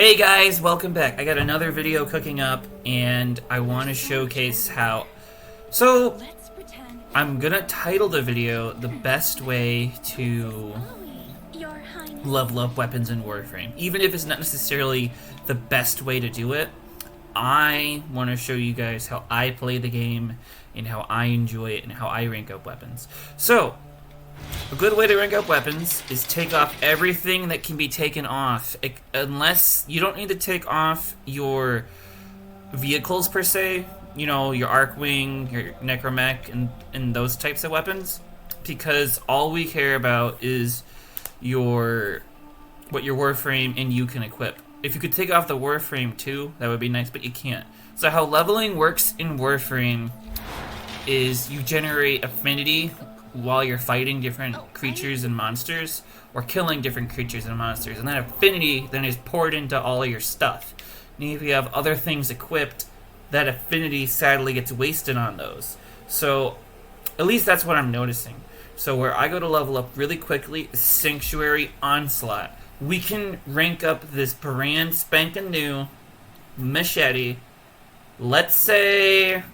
Hey guys, welcome back. I got another video cooking up and I want to showcase how... So, I'm gonna title the video the best way to level up weapons in Warframe. Even if it's not necessarily the best way to do it, I want to show you guys how I play the game and how I enjoy it and how I rank up weapons. So, a good way to rank up weapons is take off everything that can be taken off, unless you don't need to take off your vehicles per se, you know, your Arcwing, your Necromech, and those types of weapons, because all we care about is what your Warframe and you can equip. If you could take off the Warframe too, that would be nice, but you can't. So how leveling works in Warframe is you generate affinity while you're fighting different creatures and monsters, or killing different creatures and monsters, and that affinity then is poured into all of your stuff. And if you have other things equipped, that affinity sadly gets wasted on those. So at least that's what I'm noticing. So where I go to level up really quickly is Sanctuary Onslaught. We can rank up this brand spanking new machete, let's say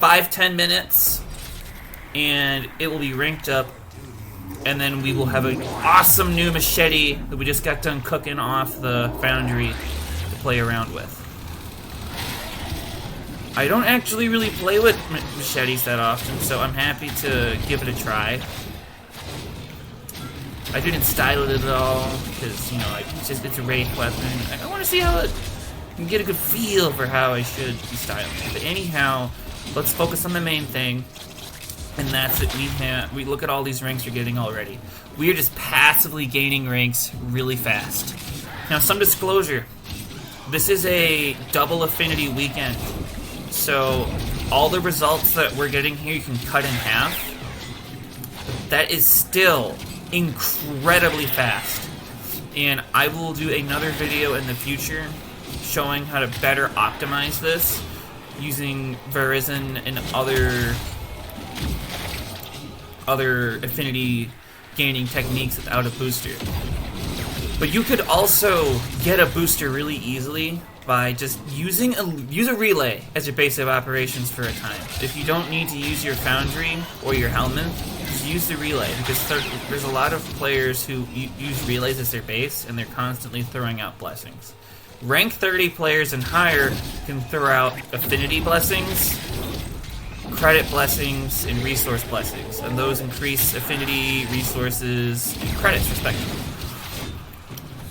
5-10 minutes, and it will be ranked up, and then we will have an awesome new machete that we just got done cooking off the foundry to play around with. I don't actually really play with machetes that often, so I'm happy to give it a try. I didn't style it at all because, you know, it's a ranged weapon. I want to see how it can get a good feel for how I should be styling it. But anyhow, let's focus on the main thing. And that's it. We look at all these ranks you're getting already. We are just passively gaining ranks really fast. Now, some disclosure. This is a double affinity weekend. So, all the results that we're getting here you can cut in half. That is still incredibly fast. And I will do another video in the future showing how to better optimize this using Verizon and other affinity gaining techniques without a booster. But you could also get a booster really easily by just use a relay as your base of operations for a time. If you don't need to use your foundry or your helmet, just use the relay, because there's a lot of players who use relays as their base and they're constantly throwing out blessings. Rank 30 players and higher can throw out affinity blessings, credit blessings, and resource blessings, and those increase affinity, resources, and credits respectively.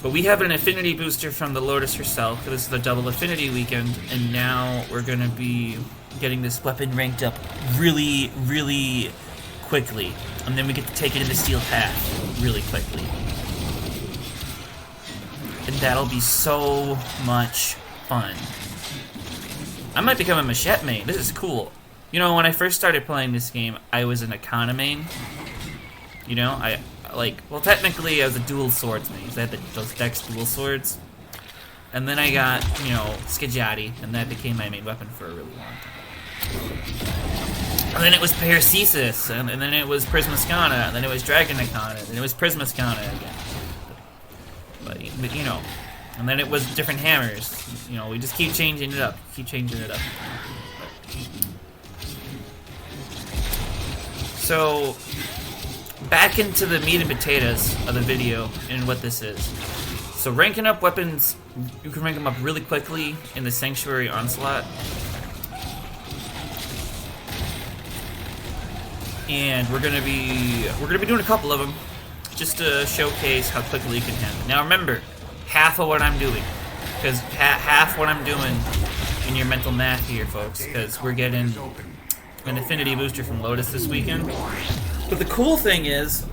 But we have an affinity booster from the Lotus herself, because this is the double affinity weekend, and now we're going to be getting this weapon ranked up really, really quickly, and then we get to take it into Steel Path really quickly. And that'll be so much fun. I might become a machete main. This is cool. You know, when I first started playing this game, I was an Akana main. You know, well, technically I was a dual swords main, because I had those Dex dual swords. And then I got, you know, Skajati, and that became my main weapon for a really long time. And then it was Paracesis, and then it was Prismaskana, and then it was Dragon Akana, and then it was Prismaskana again. But, you know, and then it was different hammers. You know, we just keep changing it up, So, back into the meat and potatoes of the video and what this is. So ranking up weapons, you can rank them up really quickly in the Sanctuary Onslaught. And we're gonna be doing a couple of them just to showcase how quickly you can handle. Now remember, half of what I'm doing, because half what I'm doing in your mental math here, folks, because we're getting an affinity booster from Lotus this weekend. But the cool thing is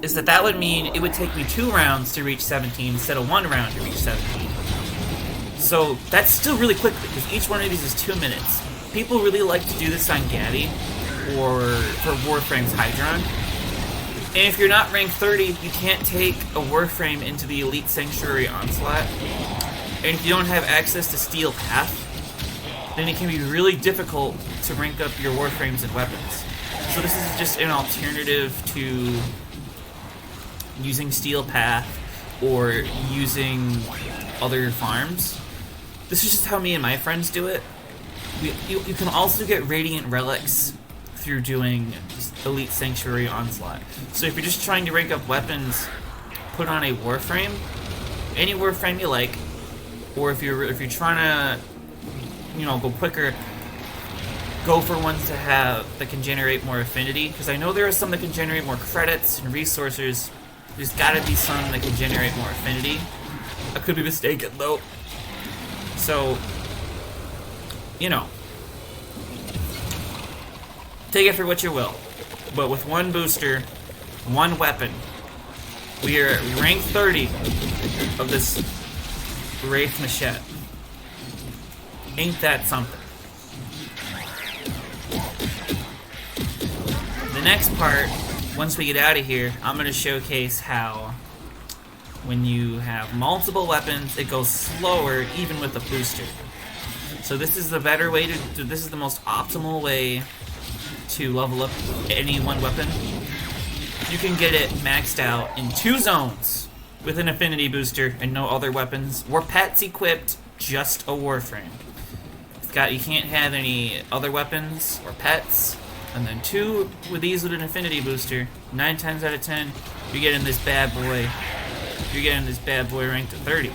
that would mean it would take me 2 rounds to reach 17 instead of 1 round to reach 17. So that's still really quick, because each one of these is 2 minutes. People really like to do this on Gaddy or for Warframe's Hydron. And if you're not ranked 30, you can't take a Warframe into the Elite Sanctuary Onslaught. And if you don't have access to Steel Path, then it can be really difficult to rank up your Warframes and weapons. So this is just an alternative to using Steel Path or using other farms. This is just how me and my friends do it. You can also get Radiant Relics through doing Elite Sanctuary Onslaught. So if you're just trying to rank up weapons, put on a Warframe, any Warframe you like, or if you're trying to, you know, go quicker, go for ones that can generate more affinity, because I know there are some that can generate more credits and resources. There's gotta be some that can generate more affinity. I could be mistaken though. So, you know, take it for what you will. But with one booster, one weapon, we rank 30 of this Wraith Machete. Ain't that something? The next part, once we get out of here, I'm going to showcase how when you have multiple weapons, it goes slower even with a booster. So this is the better way to this is the most optimal way to level up any one weapon. You can get it maxed out in 2 zones with an affinity booster and no other weapons or pets equipped, just a Warframe. You can't have any other weapons or pets. And then 2 with these with an affinity booster, 9 times out of 10, you're getting this bad boy. You're getting this bad boy ranked to 30.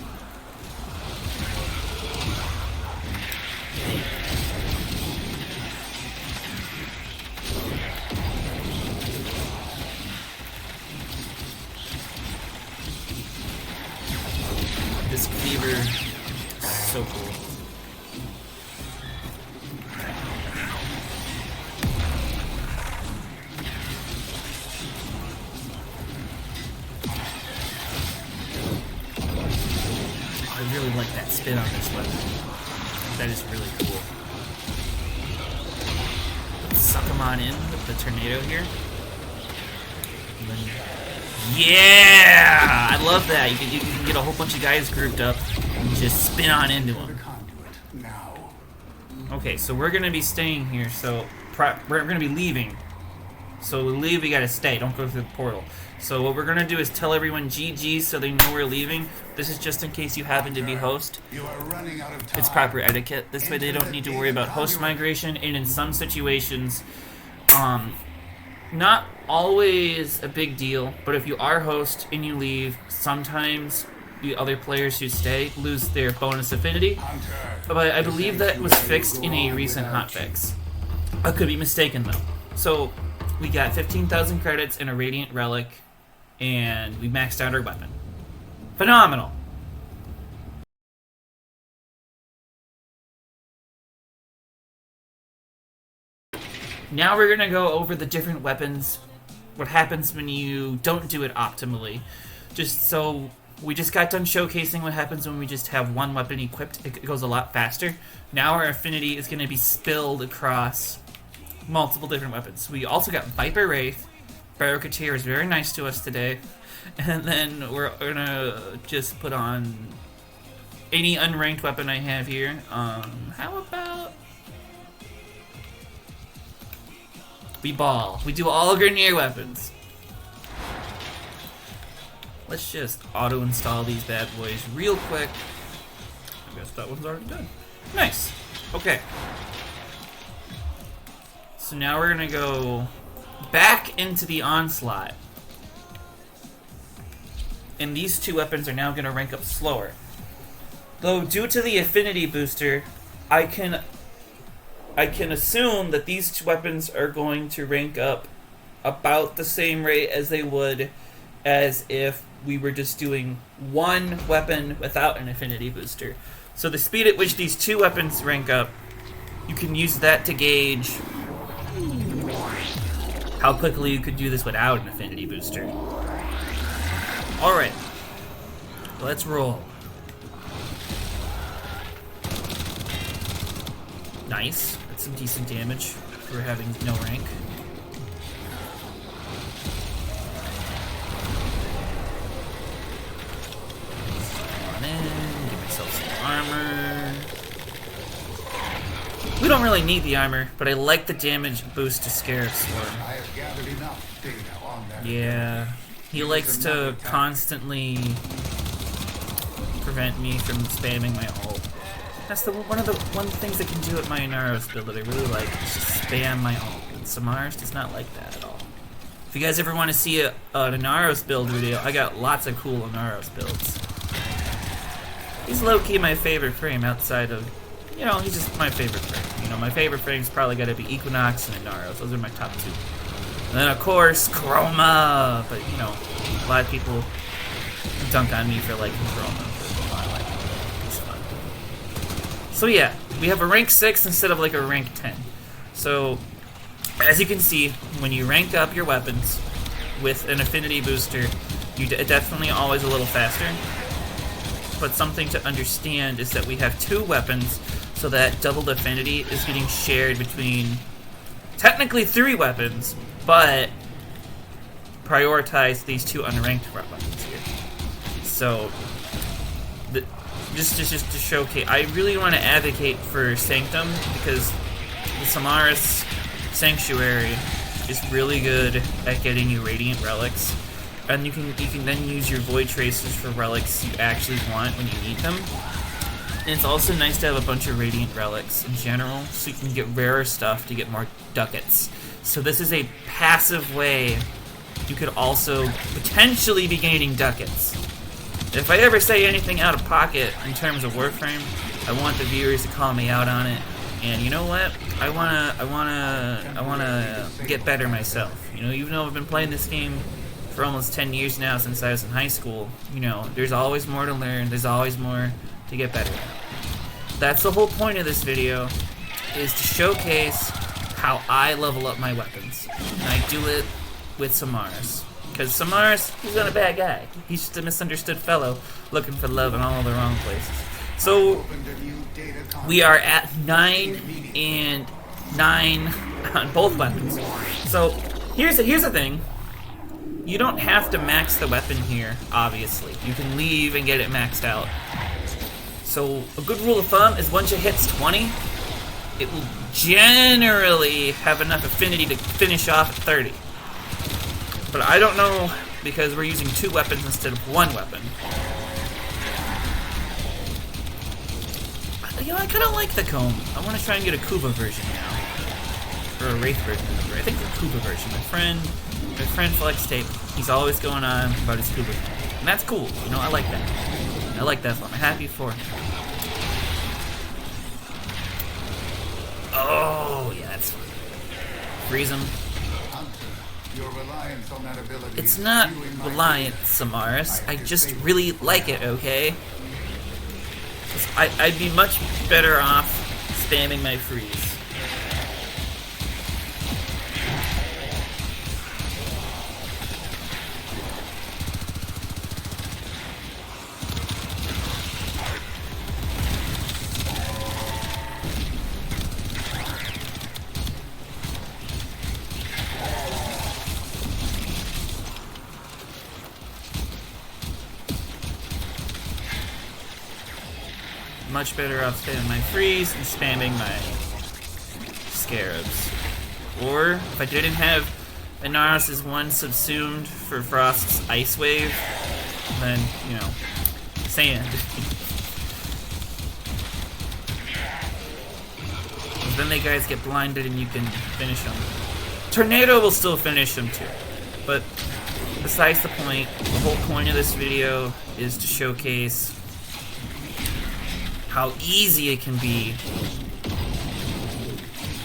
This cleaver, so cool. I really like that spin on this weapon. That is really cool. Let's suck him on in with the tornado here. Yeah! I love that. You can get a whole bunch of guys grouped up and just spin on into them. Okay, so we're going to be staying here, so we're going to be leaving. So we leave, we gotta stay. Don't go through the portal. So what we're gonna do is tell everyone GG so they know we're leaving. This is just in case you happen to be host. It's proper etiquette. This way they don't need to worry about host migration. And in some situations, not always a big deal, but if you are host and you leave, sometimes the other players who stay lose their bonus affinity. But I believe that was fixed in a recent hotfix. I could be mistaken though. So we got 15,000 credits and a Radiant Relic, and we maxed out our weapon. Phenomenal! Now we're gonna go over the different weapons, what happens when you don't do it optimally. We just got done showcasing what happens when we just have one weapon equipped. It goes a lot faster. Now our affinity is gonna be spilled across multiple different weapons. We also got Viper Wraith. Barokateer is very nice to us today. And then we're gonna just put on any unranked weapon I have here. How about we ball? We do all Grineer weapons. Let's just auto-install these bad boys real quick. I guess that one's already done. Nice. Okay. So now we're gonna go back into the Onslaught. And these 2 weapons are now gonna rank up slower. Though due to the affinity booster, I can assume that these 2 weapons are going to rank up about the same rate as they would as if we were just doing one weapon without an affinity booster. So the speed at which these 2 weapons rank up, you can use that to gauge how quickly you could do this without an affinity booster. Alright, let's roll. Nice, that's some decent damage for having no rank. Come on in, give myself some armor. We don't really need the armor, but I like the damage boost to Scarab Swarm. Yeah, he likes to constantly prevent me from spamming my ult. That's one of the things that can do with my Inaros build that I really like, is just spam my ult. And Samaras does not like that at all. If you guys ever want to see an Inaros build video, I got lots of cool Inaros builds. He's low-key my favorite frame outside of, you know, he's just my favorite frame. You know, my favorite frame's probably got to be Equinox and Inaros. Those are my top two. And then, of course, Chroma. But, you know, a lot of people dunk on me for liking Chroma. I like it. It's fun. So, yeah, we have a rank 6 instead of, like, a rank 10. So, as you can see, when you rank up your weapons with an affinity booster, you're definitely always a little faster. But something to understand is that we have 2 weapons, so that doubled affinity is getting shared between technically 3 weapons, but prioritize these 2 unranked weapons here. So, just to showcase, I really want to advocate for Sanctum, because the Samaras Sanctuary is really good at getting you Radiant Relics. And you can then use your Void Tracers for relics you actually want when you need them. And it's also nice to have a bunch of Radiant Relics in general, so you can get rarer stuff to get more ducats. So this is a passive way you could also potentially be gaining ducats. If I ever say anything out of pocket in terms of Warframe, I want the viewers to call me out on it. And you know what? I wanna get better myself. You know, even though I've been playing this game for almost 10 years now since I was in high school, you know, there's always more to learn, there's always more to get better at. That's the whole point of this video, is to showcase how I level up my weapons. And I do it with Samaras. Because Samaras, he's not a bad guy. He's just a misunderstood fellow looking for love in all the wrong places. So, we are at 9 and 9 on both weapons. So, here's the thing. You don't have to max the weapon here, obviously. You can leave and get it maxed out. So, a good rule of thumb is once it hits 20, it will generally have enough affinity to finish off at 30. But I don't know, because we're using 2 weapons instead of 1 weapon. You know, I kind of like the comb. I want to try and get a Kuba version now. Or a Wraith version. I think the Kuba version. My friend Flex Tape, he's always going on about his Kuba. And that's cool. You know, I like that. I like that one. I'm happy for him. Oh, yeah, that's fun. Freeze him. It's not reliant, Samaras. I just really like it, okay? I'd be much better off spamming my freeze. Much better off spamming my freeze and spamming my scarabs. Or, if I didn't have Inaros' 1 subsumed for Frost's Ice Wave, then, you know, sand. Then the guys get blinded and you can finish them. Tornado will still finish them too. But, besides the point, the whole point of this video is to showcase how easy it can be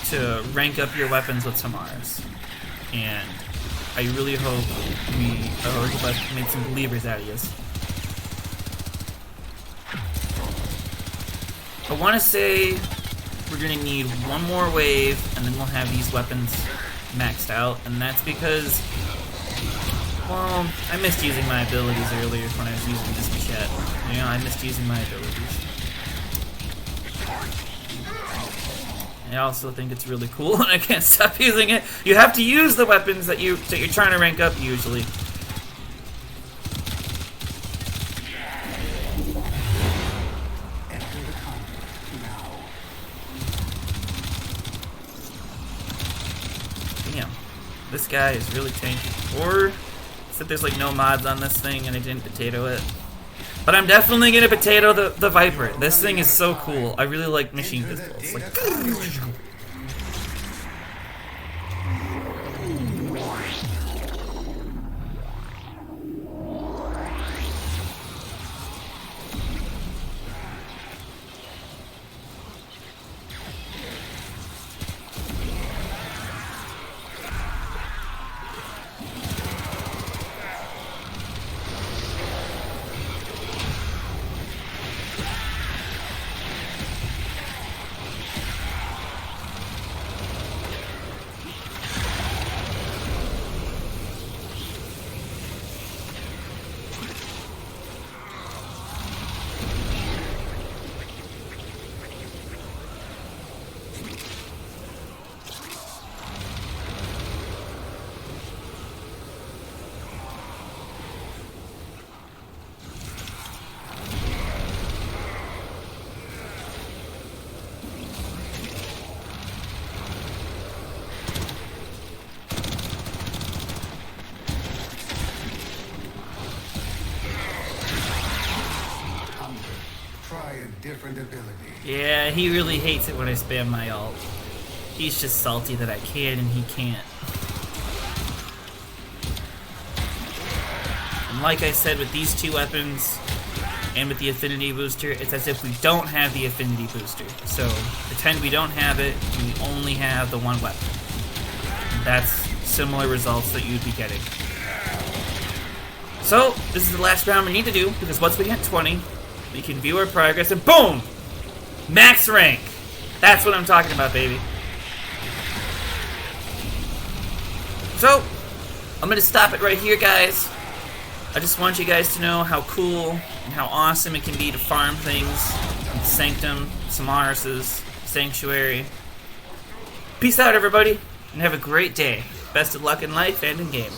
to rank up your weapons with Samaras. And I really hope I've made some believers out of you. I want to say we're going to need 1 more wave, and then we'll have these weapons maxed out. And that's because, well, I missed using my abilities earlier when I was using this machete. You know, I missed using my abilities. I also think it's really cool, and I can't stop using it. You have to use the weapons that you're trying to rank up usually. Damn, this guy is really tanky. Or that there's like no mods on this thing, and I didn't potato it. But I'm definitely gonna potato the Viper. This thing is so cool. I really like machine pistols. Like, different ability. yeah, he really hates it when I spam my ult. He's just salty that I can and he can't. And like I said, with these two weapons and with the affinity booster, it's as if we don't have the affinity booster. So pretend we don't have it, we only have the one weapon. And that's similar results that you'd be getting. So this is the last round we need to do, because once we get 20, we can view our progress and boom! Max rank! That's what I'm talking about, baby. So, I'm gonna stop it right here, guys. I just want you guys to know how cool and how awesome it can be to farm things in Sanctum, Solaris's, Sanctuary. Peace out, everybody, and have a great day. Best of luck in life and in game.